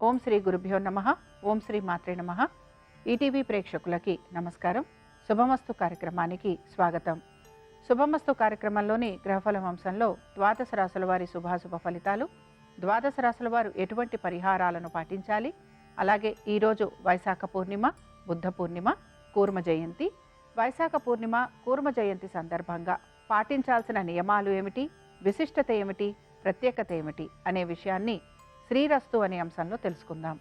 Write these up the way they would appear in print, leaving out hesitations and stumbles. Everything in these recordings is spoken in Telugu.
ఓం శ్రీ గురుభ్యో నమః. ఓం శ్రీ మాత్రే నమః. ఈటీవీ ప్రేక్షకులకి నమస్కారం. శుభమస్తు కార్యక్రమానికి స్వాగతం. శుభమస్తు కార్యక్రమంలోని గ్రహఫలం అంశంలో ద్వాదశ రాశుల వారి శుభాశుభ ఫలితాలు, ద్వాదశ రాశుల వారు ఎటువంటి పరిహారాలను పాటించాలి, అలాగే ఈరోజు వైశాఖ పూర్ణిమ, బుద్ధ పూర్ణిమ, కూర్మ జయంతి. వైశాఖ పూర్ణిమ, కూర్మ జయంతి సందర్భంగా పాటించాల్సిన నియమాలు ఏమిటి, విశిష్టత ఏమిటి, ప్రత్యేకత ఏమిటి అనే విషయాన్ని శ్రీరస్తు అనే అంశంలో తెలుసుకుందాం.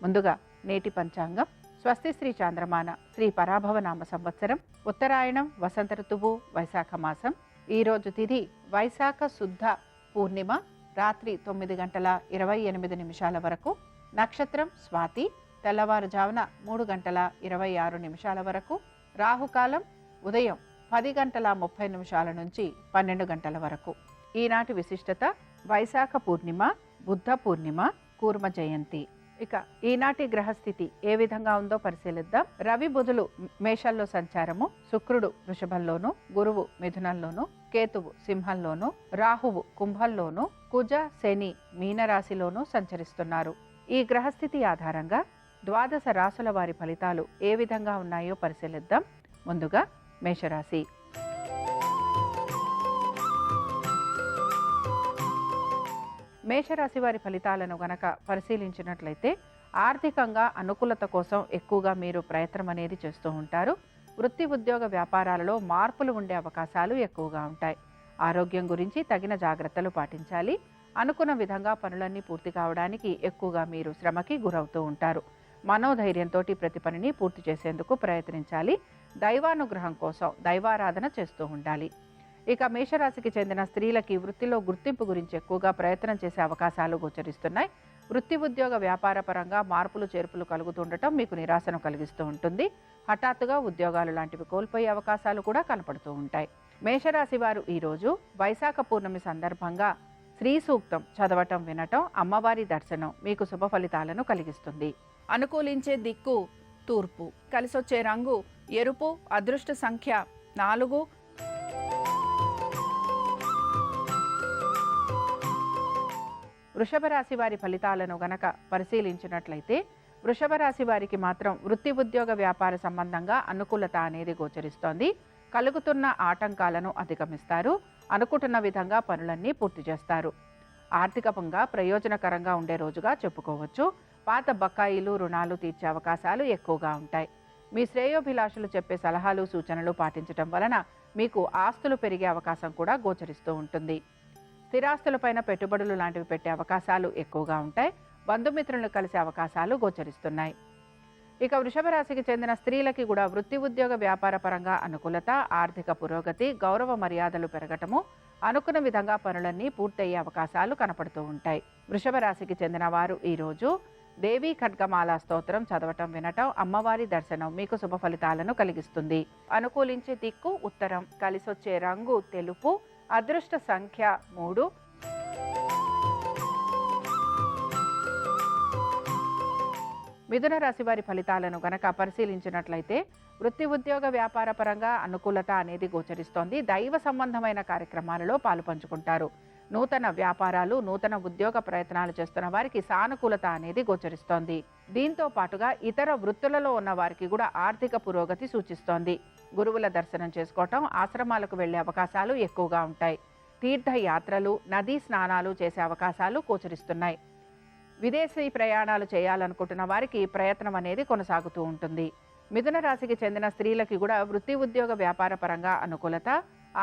ముందుగా నేటి పంచాంగం. స్వస్తి శ్రీ చాంద్రమాన శ్రీ పరాభవనామ సంవత్సరం, ఉత్తరాయణం, వసంత ఋతువు, వైశాఖ మాసం. ఈరోజు తిథి వైశాఖ శుద్ధ పూర్ణిమ, రాత్రి 9:28 వరకు. నక్షత్రం స్వాతి, తెల్లవారుజామున 3:26 వరకు. రాహుకాలం ఉదయం 10:30 నుంచి 12 వరకు. ఈనాటి విశిష్టత వైశాఖ పూర్ణిమ, బుద్ధ పూర్ణిమ, కూర్మ జయంతి. ఇక ఈనాటి గ్రహస్థితి ఏ విధంగా ఉందో పరిశీలిద్దాం. రవి బుధులు మేషంలో సంచారము, శుక్రుడు వృషభంలోను, గురువు మిథునంలోను, కేతువు సింహంలోను, రాహువు కుంభంలోను, కుజ శని మీనరాశిలోను సంచరిస్తున్నారు. ఈ గ్రహస్థితి ఆధారంగా ద్వాదశ రాశుల వారి ఫలితాలు ఏ విధంగా ఉన్నాయో పరిశీలిద్దాం. ముందుగా మేషరాశి. మేషరాశి వారి ఫలితాలను గనక పరిశీలించినట్లయితే ఆర్థికంగా అనుకూలత కోసం ఎక్కువగా మీరు ప్రయత్నం అనేది చేస్తూ ఉంటారు. వృత్తి ఉద్యోగ వ్యాపారాలలో మార్పులు ఉండే అవకాశాలు ఎక్కువగా ఉంటాయి. ఆరోగ్యం గురించి తగిన జాగ్రత్తలు పాటించాలి. అనుకున్న విధంగా పనులన్నీ పూర్తి కావడానికి ఎక్కువగా మీరు శ్రమకి గురవుతూ ఉంటారు. మనోధైర్యంతో ప్రతి పనిని పూర్తి చేసేందుకు ప్రయత్నించాలి. దైవానుగ్రహం కోసం దైవారాధన చేస్తూ ఉండాలి. ఇక మేషరాశికి చెందిన స్త్రీలకి వృత్తిలో గుర్తింపు గురించి ఎక్కువగా ప్రయత్నం చేసే అవకాశాలు గోచరిస్తున్నాయి. వృత్తి ఉద్యోగ వ్యాపార పరంగా మార్పులు చేర్పులు కలుగుతుండటం మీకు నిరాశను కలిగిస్తూ ఉంటుంది. హఠాత్తుగా ఉద్యోగాలు లాంటివి కోల్పోయే అవకాశాలు కూడా కనపడుతూ ఉంటాయి. మేషరాశి వారు ఈరోజు వైశాఖ పూర్ణమి సందర్భంగా శ్రీ సూక్తం చదవటం, వినటం, అమ్మవారి దర్శనం మీకు శుభ ఫలితాలను కలిగిస్తుంది. అనుకూలించే దిక్కు తూర్పు, కలిసొచ్చే రంగు ఎరుపు, అదృష్ట సంఖ్య 4. వృషభ రాశి వారి ఫలితాలను గనక పరిశీలించినట్లయితే వృషభ రాశి వారికి మాత్రం వృత్తి ఉద్యోగ వ్యాపార సంబంధంగా అనుకూలత అనేది గోచరిస్తోంది. కలుగుతున్న ఆటంకాలను అధిగమిస్తారు. అనుకుంటున్న విధంగా పనులన్నీ పూర్తి చేస్తారు. ఆర్థికంగా ప్రయోజనకరంగా ఉండే రోజుగా చెప్పుకోవచ్చు. పాత బకాయిలు, రుణాలు తీర్చే అవకాశాలు ఎక్కువగా ఉంటాయి. మీ శ్రేయోభిలాషులు చెప్పే సలహాలు, సూచనలు పాటించడం వలన మీకు ఆస్తులు పెరిగే అవకాశం కూడా గోచరిస్తూ ఉంటుంది. స్థిరాస్తులపైన పెట్టుబడులు లాంటివి పెట్టే అవకాశాలు ఎక్కువగా ఉంటాయి. బంధుమిత్రులను కలిసే అవకాశాలు గోచరిస్తున్నాయి. ఇక వృషభ రాశికి చెందిన స్త్రీలకి కూడా వృత్తి ఉద్యోగ వ్యాపార పరంగా అనుకూలత, ఆర్థిక పురోగతి, గౌరవ మర్యాదలు పెరగటము, అనుకున్న విధంగా పనులన్నీ పూర్తయ్యే అవకాశాలు కనపడుతూ ఉంటాయి. వృషభ రాశికి చెందిన వారు ఈరోజు దేవీ ఖడ్గమాల స్తోత్రం చదవటం, వినటం, అమ్మవారి దర్శనం మీకు శుభ ఫలితాలను కలిగిస్తుంది. అనుకూలించే దిక్కు ఉత్తరం, కలిసొచ్చే రంగు తెలుపు, అదృష్ట సంఖ్య 3. మిథున రాశి వారి ఫలితాలను గనక పరిశీలించినట్లయితే వృత్తి ఉద్యోగ వ్యాపార పరంగా అనుకూలత అనేది గోచరిస్తోంది. దైవ సంబంధమైన కార్యక్రమాలలో పాలు పంచుకుంటారు. నూతన వ్యాపారాలు, నూతన ఉద్యోగ ప్రయత్నాలు చేస్తున్న వారికి సానుకూలత అనేది గోచరిస్తోంది. దీంతో పాటుగా ఇతర వృత్తులలో ఉన్న వారికి కూడా ఆర్థిక పురోగతి సూచిస్తోంది. గురువుల దర్శనం చేసుకోవటం, ఆశ్రమాలకు వెళ్లే అవకాశాలు ఎక్కువగా ఉంటాయి. తీర్థయాత్రలు, నదీ స్నానాలు చేసే అవకాశాలు గోచరిస్తున్నాయి. విదేశీ ప్రయాణాలు చేయాలనుకుంటున్న వారికి ప్రయత్నం అనేది కొనసాగుతూ ఉంటుంది. మిథున రాశికి చెందిన స్త్రీలకి కూడా వృత్తి ఉద్యోగ వ్యాపార పరంగా అనుకూలత,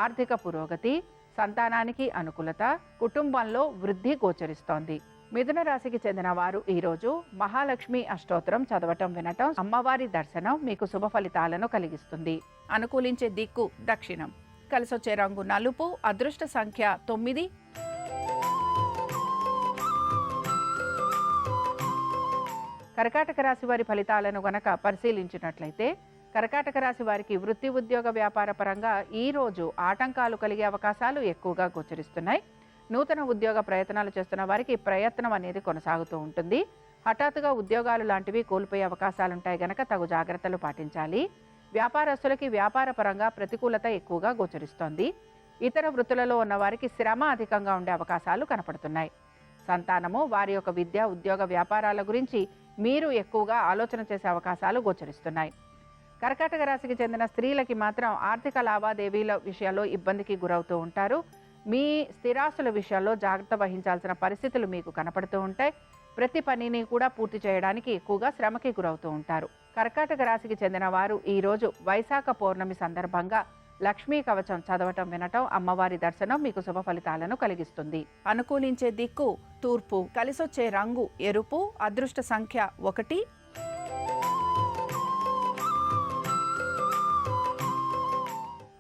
ఆర్థిక పురోగతి, సంతానానికి అనుకూలత, కుటుంబంలో వృద్ధి గోచరిస్తోంది. మిథున రాశికి చెందిన వారు ఈరోజు మహాలక్ష్మి అష్టోత్తరం చదవటం, వినటం, అమ్మవారి దర్శనం మీకు శుభ ఫలితాలను కలిగిస్తుంది. అనుకూలించే దిక్కు దక్షిణం, కలిసొచ్చే రంగు నలుపు, అదృష్ట సంఖ్య 9. కర్కాటక రాశి వారి ఫలితాలను గనక పరిశీలించినట్లయితే కర్కాటక రాశి వారికి వృత్తి ఉద్యోగ వ్యాపార పరంగా ఈ రోజు ఆటంకాలు కలిగే అవకాశాలు ఎక్కువగా గోచరిస్తున్నాయి. నూతన ఉద్యోగ ప్రయత్నాలు చేస్తున్న వారికి ప్రయత్నం అనేది కొనసాగుతూ ఉంటుంది. హఠాత్తుగా ఉద్యోగాలు లాంటివి కోల్పోయే అవకాశాలుంటాయి గనక తగు జాగ్రత్తలు పాటించాలి. వ్యాపారస్తులకి వ్యాపార పరంగా ప్రతికూలత ఎక్కువగా గోచరిస్తోంది. ఇతర వృత్తులలో ఉన్న వారికి శ్రమ అధికంగా ఉండే అవకాశాలు కనపడుతున్నాయి. సంతానము, వారి యొక్క విద్య, ఉద్యోగ, వ్యాపారాల గురించి మీరు ఎక్కువగా ఆలోచన చేసే అవకాశాలు గోచరిస్తున్నాయి. కర్కాటక రాశికి చెందిన స్త్రీలకి మాత్రం ఆర్థిక లావాదేవీల విషయాల్లో ఇబ్బందికి గురవుతూ ఉంటారు. మీ స్థిరాస్తుల విషయాల్లో జాగ్రత్త వహించాల్సిన పరిస్థితులు మీకు కనపడుతూ ఉంటాయి. ప్రతి పనిని కూడా పూర్తి చేయడానికి ఎక్కువగా శ్రమకి గురవుతూ ఉంటారు. కర్కాటక రాశికి చెందిన వారు ఈరోజు వైశాఖ పౌర్ణమి సందర్భంగా లక్ష్మీ కవచం చదవటం, వినటం, అమ్మవారి దర్శనం మీకు శుభ ఫలితాలను కలిగిస్తుంది. అనుకూలించే దిక్కు తూర్పు, కలిసొచ్చే రంగు ఎరుపు, అదృష్ట సంఖ్య 1.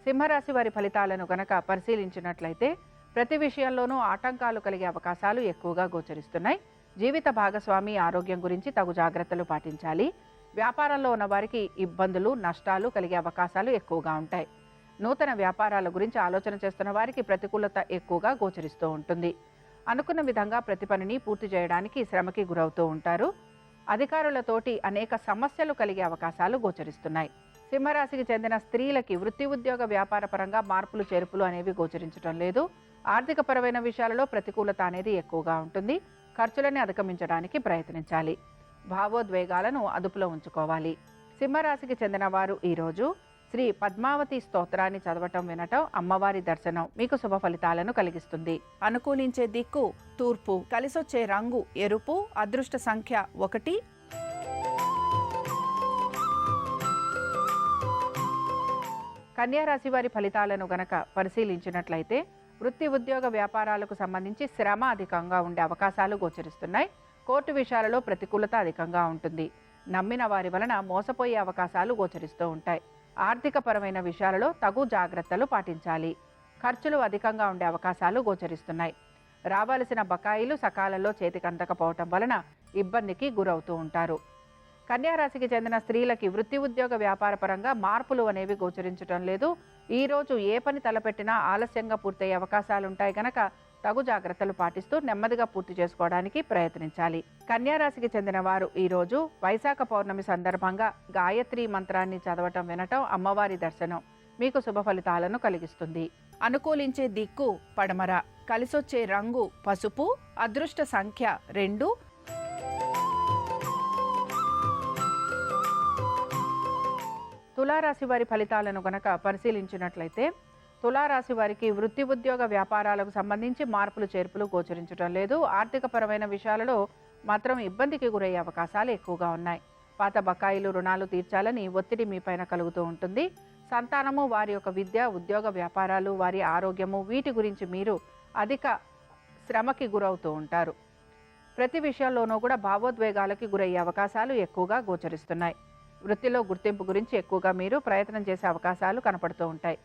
సింహరాశి వారి ఫలితాలను గనక పరిశీలించినట్లయితే ప్రతి విషయంలోనూ ఆటంకాలు కలిగే అవకాశాలు ఎక్కువగా గోచరిస్తున్నాయి. జీవిత భాగస్వామి ఆరోగ్యం గురించి తగు జాగ్రత్తలు పాటించాలి. వ్యాపారంలో ఉన్న వారికి ఇబ్బందులు, నష్టాలు కలిగే అవకాశాలు ఎక్కువగా ఉంటాయి. నూతన వ్యాపారాల గురించి ఆలోచన చేస్తున్న వారికి ప్రతికూలత ఎక్కువగా గోచరిస్తూ ఉంటుంది. అనుకున్న విధంగా ప్రతి పనిని పూర్తి చేయడానికి శ్రమకి గురవుతూ ఉంటారు. అధికారులతోటి అనేక సమస్యలు కలిగే అవకాశాలు గోచరిస్తున్నాయి. సింహరాశికి చెందిన స్త్రీలకి వృత్తి, ఉద్యోగ, వ్యాపార పరంగా మార్పులు, చేర్పులు అనేవి గోచరించడం లేదు. ఆర్థికపరమైన విషయాలలో ప్రతికూలత అనేది ఎక్కువగా ఉంటుంది. ఖర్చులని అధిగమించడానికి ప్రయత్నించాలి. భావోద్వేగాలను అదుపులో ఉంచుకోవాలి. సింహరాశికి చెందిన వారు ఈరోజు శ్రీ పద్మావతి స్తోత్రాన్ని చదవటం, వినటం, అమ్మవారి దర్శనం మీకు శుభ ఫలితాలను కలిగిస్తుంది. అనుకూలించే దిక్కు తూర్పు, కలిసొచ్చే రంగు ఎరుపు, అదృష్ట సంఖ్య 1. కన్యా రాశి వారి ఫలితాలను గనక పరిశీలించినట్లయితే వృత్తి, ఉద్యోగ, వ్యాపారాలకు సంబంధించి శ్రమ అధికంగా ఉండే అవకాశాలు గోచరిస్తున్నాయి. కోర్టు విషయాలలో ప్రతికూలత అధికంగా ఉంటుంది. నమ్మిన వారి వలన మోసపోయే అవకాశాలు గోచరిస్తూ ఉంటాయి. ఆర్థిక పరమైన విషయాలలో తగు జాగ్రత్తలు పాటించాలి. ఖర్చులు అధికంగా ఉండే అవకాశాలు గోచరిస్తున్నాయి. రావాల్సిన బకాయిలు సకాలంలో చేతికి అందకపోవటం వలన ఇబ్బందికి గురవుతూ ఉంటారు. కన్యా రాశికి చెందిన స్త్రీలకి వృత్తి, ఉద్యోగ, వ్యాపార పరంగా మార్పులు అనేవి గోచరించడం లేదు. ఈరోజు ఏ పని తలపెట్టినా ఆలస్యంగా పూర్తయ్యే అవకాశాలు ఉంటాయి గనక తగు జాగ్రత్తలు పాటిస్తూ నెమ్మదిగా పూర్తి చేసుకోవడానికి ప్రయత్నించాలి. కన్యా రాశికి చెందిన వారు ఈరోజు వైశాఖ పౌర్ణమి సందర్భంగా గాయత్రి మంత్రాన్ని చదవటం, వినటం, అమ్మవారి దర్శనం మీకు శుభ ఫలితాలను కలిగిస్తుంది. అనుకూలించే దిక్కు పడమర, కలిసొచ్చే రంగు పసుపు, అదృష్ట సంఖ్య 2. తులారాశి వారి ఫలితాలను గనక పరిశీలించినట్లయితే తులారాశి వారికి వృత్తి, ఉద్యోగ, వ్యాపారాలకు సంబంధించి మార్పులు, చేర్పులు గోచరించడం లేదు. ఆర్థిక పరమైన విషయాలలో మాత్రం ఇబ్బందికి గురయ్యే అవకాశాలు ఎక్కువగా ఉన్నాయి. పాత బకాయిలు, రుణాలు తీర్చాలని ఒత్తిడి మీ పైన కలుగుతూ ఉంటుంది. సంతానము, వారి యొక్క విద్య, ఉద్యోగ, వ్యాపారాలు, వారి ఆరోగ్యము, వీటి గురించి మీరు అధిక శ్రమకి గురవుతూ ఉంటారు. ప్రతి విషయంలోనూ కూడా భావోద్వేగాలకి గురయ్యే అవకాశాలు ఎక్కువగా గోచరిస్తున్నాయి. వృత్తిలో గుర్తింపు గురించి ఎక్కువగా మీరు ప్రయత్నం చేసే అవకాశాలు కనపడుతూ ఉంటాయి.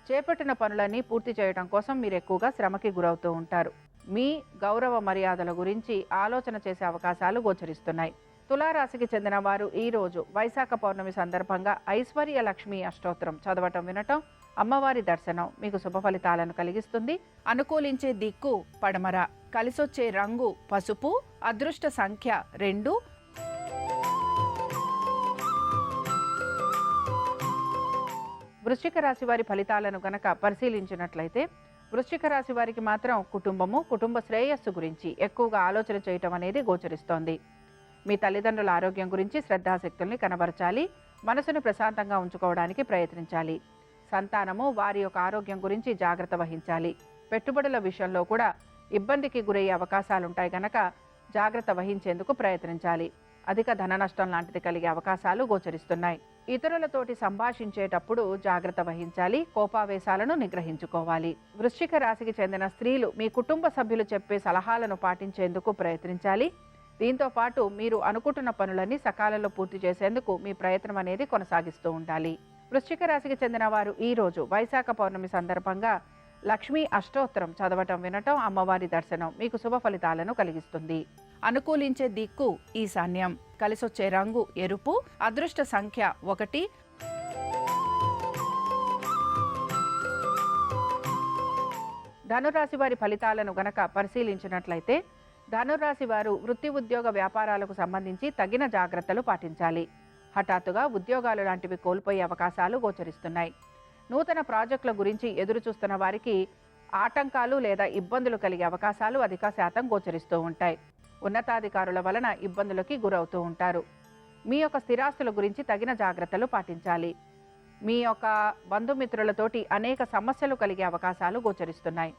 చేపట్టిన పనులన్నీ పూర్తి చేయడం కోసం మీరు ఎక్కువగా శ్రమకి గురవుతూ ఉంటారు. మీ గౌరవ మర్యాదల గురించి ఆలోచన చేసే అవకాశాలు గోచరిస్తున్నాయి. తులారాశికి చెందిన వారు ఈరోజు వైశాఖ పౌర్ణమి సందర్భంగా ఐశ్వర్య లక్ష్మి అష్టోత్తరం చదవటం, వినటం, అమ్మవారి దర్శనం మీకు శుభ ఫలితాలను కలిగిస్తుంది. అనుకూలించే దిక్కు పడమర, కలిసొచ్చే రంగు పసుపు, అదృష్ట సంఖ్య 2. వృశ్చిక రాశి వారి ఫలితాలను గనక పరిశీలించినట్లయితే వృశ్చిక రాశి వారికి మాత్రం కుటుంబము, కుటుంబ శ్రేయస్సు గురించి ఎక్కువగా ఆలోచన చేయటం అనేది గోచరిస్తోంది. మీ తల్లిదండ్రుల ఆరోగ్యం గురించి శ్రద్ధాశక్తుల్ని కనబరచాలి. మనసును ప్రశాంతంగా ఉంచుకోవడానికి ప్రయత్నించాలి. సంతానము, వారి యొక్క ఆరోగ్యం గురించి జాగ్రత్త వహించాలి. పెట్టుబడుల విషయంలో కూడా ఇబ్బందికి గురయ్యే అవకాశాలుంటాయి గనక జాగ్రత్త వహించేందుకు ప్రయత్నించాలి. అధిక ధన నష్టం లాంటిది కలిగే అవకాశాలు గోచరిస్తున్నాయి. ఇతరులతోటి సంభాషించేటప్పుడు జాగ్రత్త వహించాలి. కోపావేశాలను నిగ్రహించుకోవాలి. వృశ్చిక రాశికి చెందిన స్త్రీలు మీ కుటుంబ సభ్యులు చెప్పే సలహాలను పాటించేందుకు ప్రయత్నించాలి. దీంతో పాటు మీరు అనుకుంటున్న పనులన్నీ సకాలంలో పూర్తి చేసేందుకు మీ ప్రయత్నం అనేది కొనసాగిస్తూ ఉండాలి. వృశ్చిక రాశికి చెందిన వారు ఈరోజు వైశాఖ పౌర్ణమి సందర్భంగా లక్ష్మీ అష్టోత్తరం చదవటం, వినటం, అమ్మవారి దర్శనం మీకు శుభ ఫలితాలను కలిగిస్తుంది. అనుకూలించే దిక్కు ఈశాన్యం, కలిసొచ్చే రంగు ఎరుపు, అదృష్ట సంఖ్య 1. ధనురాశి వారి ఫలితాలను గనక పరిశీలించినట్లయితే ధనురాశి వారు వృత్తి, ఉద్యోగ, వ్యాపారాలకు సంబంధించి తగిన జాగ్రత్తలు పాటించాలి. హఠాత్తుగా ఉద్యోగాలు లాంటివి కోల్పోయే అవకాశాలు గోచరిస్తున్నాయి. నూతన ప్రాజెక్టుల గురించి ఎదురు చూస్తున్న వారికి ఆటంకాలు లేదా ఇబ్బందులు కలిగే అవకాశాలు అధిక శాతం గోచరిస్తూ ఉంటాయి. ఉన్నతాధికారుల వలన ఇబ్బందులకి గురవుతూ ఉంటారు. మీ యొక్క స్థిరాస్తుల గురించి తగిన జాగ్రత్తలు పాటించాలి. మీ యొక్క బంధుమిత్రులతోటి అనేక సమస్యలు కలిగే అవకాశాలు గోచరిస్తున్నాయి.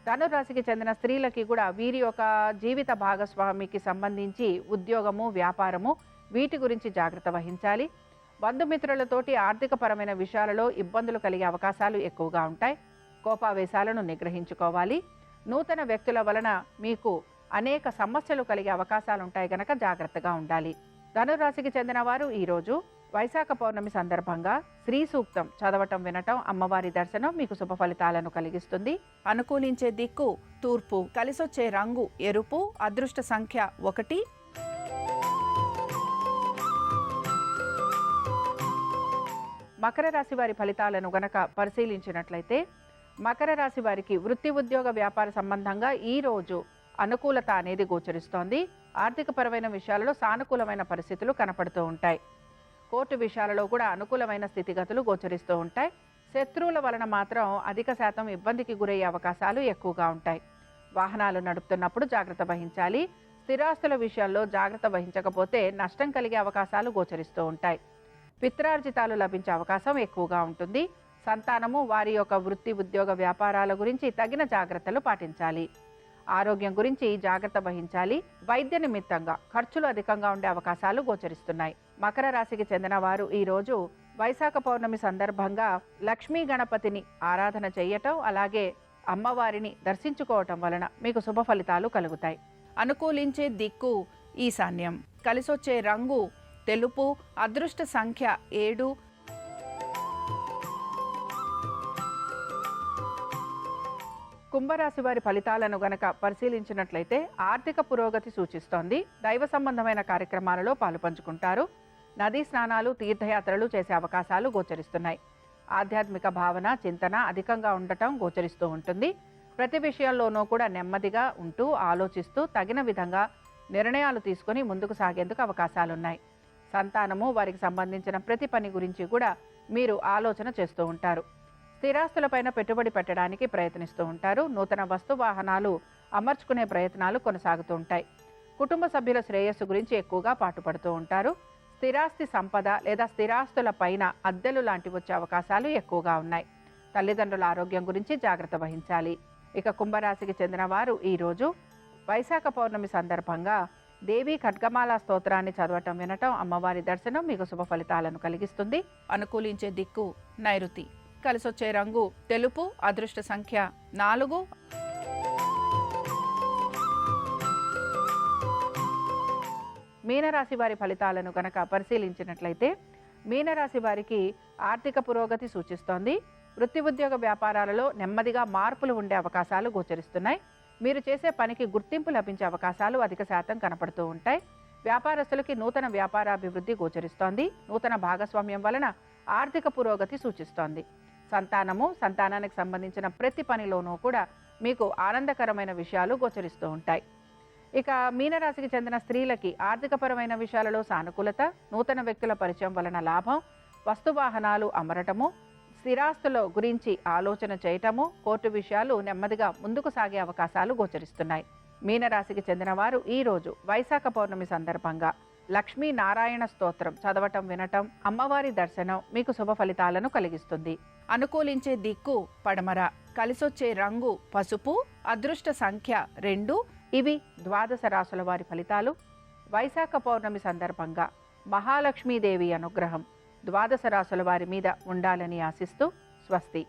ధనురాశికి చెందిన స్త్రీలకి కూడా వీరి యొక్క జీవిత భాగస్వామికి సంబంధించి ఉద్యోగము, వ్యాపారము వీటి గురించి జాగ్రత్త వహించాలి. బంధుమిత్రులతోటి ఆర్థికపరమైన విషయాలలో ఇబ్బందులు కలిగే అవకాశాలు ఎక్కువగా ఉంటాయి. కోపావేశాలను నిగ్రహించుకోవాలి. నూతన వ్యక్తుల వలన మీకు అనేక సమస్యలు కలిగే అవకాశాలు ఉంటాయి కనుక జాగ్రత్తగా ఉండాలి. ధనురాశికి చెందిన వారు ఈరోజు వైశాఖ పౌర్ణమి సందర్భంగా శ్రీ సూక్తం చదవటం, వినటం, అమ్మవారి దర్శనం మీకు శుభ ఫలితాలను కలిగిస్తుంది. అనుకూలించే దిక్కు తూర్పు, కలిసొచ్చే రంగు ఎరుపు, అదృష్ట సంఖ్య 1. మకర రాశి వారి ఫలితాలను గనక పరిశీలించినట్లయితే మకర రాశి వారికి వృత్తి, ఉద్యోగ, వ్యాపార సంబంధంగా ఈ రోజు అనుకూలత అనేది గోచరిస్తోంది. ఆర్థికపరమైన విషయాలలో సానుకూలమైన పరిస్థితులు కనపడుతూ ఉంటాయి. కోర్టు విషయాలలో కూడా అనుకూలమైన స్థితిగతులు గోచరిస్తూ ఉంటాయి. శత్రువుల వలన మాత్రం అధిక శాతం ఇబ్బందికి గురయ్యే అవకాశాలు ఎక్కువగా ఉంటాయి. వాహనాలు నడుపుతున్నప్పుడు జాగ్రత్త వహించాలి. స్థిరాస్తుల విషయాల్లో జాగ్రత్త వహించకపోతే నష్టం కలిగే అవకాశాలు గోచరిస్తూ ఉంటాయి. పిత్రార్జితాలు లభించే అవకాశం ఎక్కువగా ఉంటుంది. సంతానము వారి యొక్క వృత్తి, ఉద్యోగ, వ్యాపారాల గురించి తగిన జాగ్రత్తలు పాటించాలి. ఆరోగ్యం గురించి జాగ్రత్త వహించాలి. వైద్య నిమిత్తంగా ఖర్చులు అధికంగా ఉండే అవకాశాలు గోచరిస్తున్నాయి. మకర రాశికి చెందిన వారు ఈరోజు వైశాఖ పౌర్ణమి సందర్భంగా లక్ష్మీ గణపతిని ఆరాధన చేయటం, అలాగే అమ్మవారిని దర్శించుకోవటం వలన మీకు శుభ ఫలితాలు కలుగుతాయి. అనుకూలించే దిక్కు ఈశాన్యం, కలిసొచ్చే రంగు తెలుపు, అదృష్ట సంఖ్య 7. కుంభరాశి వారి ఫలితాలను గనక పరిశీలించినట్లయితే ఆర్థిక పురోగతి సూచిస్తోంది. దైవ సంబంధమైన కార్యక్రమాలలో పాలుపంచుకుంటారు. నదీ స్నానాలు, తీర్థయాత్రలు చేసే అవకాశాలు గోచరిస్తున్నాయి. ఆధ్యాత్మిక భావన, చింతన అధికంగా ఉండటం గోచరిస్తూ ఉంటుంది. ప్రతి విషయాల్లోనూ కూడా నెమ్మదిగా ఉంటూ ఆలోచిస్తూ తగిన విధంగా నిర్ణయాలు తీసుకొని ముందుకు సాగేందుకు అవకాశాలున్నాయి. సంతానము వారికి సంబంధించిన ప్రతి పని గురించి కూడా మీరు ఆలోచన చేస్తూ ఉంటారు. స్థిరాస్తులపైన పెట్టుబడి పెట్టడానికి ప్రయత్నిస్తూ ఉంటారు. నూతన వస్తు వాహనాలు అమర్చుకునే ప్రయత్నాలు కొనసాగుతూ ఉంటాయి. కుటుంబ సభ్యుల శ్రేయస్సు గురించి ఎక్కువగా పాటుపడుతూ ఉంటారు. స్థిరాస్తి సంపద లేదా స్థిరాస్తుల పైన అద్దెలు లాంటివి వచ్చే అవకాశాలు ఎక్కువగా ఉన్నాయి. తల్లిదండ్రుల ఆరోగ్యం గురించి జాగ్రత్త వహించాలి. ఇక కుంభరాశికి చెందిన వారు ఈరోజు వైశాఖ పౌర్ణమి సందర్భంగా దేవి ఖడ్గమాల స్తోత్రాన్ని చదవటం, వినటం, అమ్మవారి దర్శనం మీకు శుభ ఫలితాలను కలిగిస్తుంది. అనుకూలించే దిక్కు నైరుతి, కలిసొచ్చే రంగు తెలుపు, అదృష్ట సంఖ్య 4. మీనరాశి వారి ఫలితాలను గనక పరిశీలించినట్లయితే మీనరాశి వారికి ఆర్థిక పురోగతి సూచిస్తోంది. వృత్తి, ఉద్యోగ, వ్యాపారాలలో నెమ్మదిగా మార్పులు ఉండే అవకాశాలు గోచరిస్తున్నాయి. మీరు చేసే పనికి గుర్తింపు లభించే అవకాశాలు అధిక శాతం కనపడుతూ ఉంటాయి. వ్యాపారస్తులకి నూతన వ్యాపారాభివృద్ధి గోచరిస్తోంది. నూతన భాగస్వామ్యం వలన ఆర్థిక పురోగతి సూచిస్తోంది. సంతానానికి సంబంధించిన ప్రతి పనిలోనూ కూడా మీకు ఆనందకరమైన విషయాలు గోచరిస్తూ ఉంటాయి. ఇక మీనరాశికి చెందిన స్త్రీలకి ఆర్థికపరమైన విషయాలలో సానుకూలత, నూతన వ్యక్తుల పరిచయం వలన లాభం, వస్తువాహనాలు అమరటము, స్థిరాస్తుల గురించి ఆలోచన చేయటము, కోర్టు విషయాలు నెమ్మదిగా ముందుకు సాగే అవకాశాలు గోచరిస్తున్నాయి. మీనరాశికి చెందిన వారు ఈరోజు వైశాఖ పౌర్ణమి సందర్భంగా లక్ష్మీ నారాయణ స్తోత్రం చదవటం, వినటం, అమ్మవారి దర్శనం మీకు శుభ ఫలితాలను కలిగిస్తుంది. అనుకూలించే దిక్కు పడమర, కలిసొచ్చే రంగు పసుపు, అదృష్ట సంఖ్య 2. ఇవి ద్వాదశ రాశుల వారి ఫలితాలు. వైశాఖ పౌర్ణమి సందర్భంగా మహాలక్ష్మీదేవి అనుగ్రహం ద్వాదశ రాశుల వారి మీద ఉండాలని ఆశిస్తూ స్వస్తి.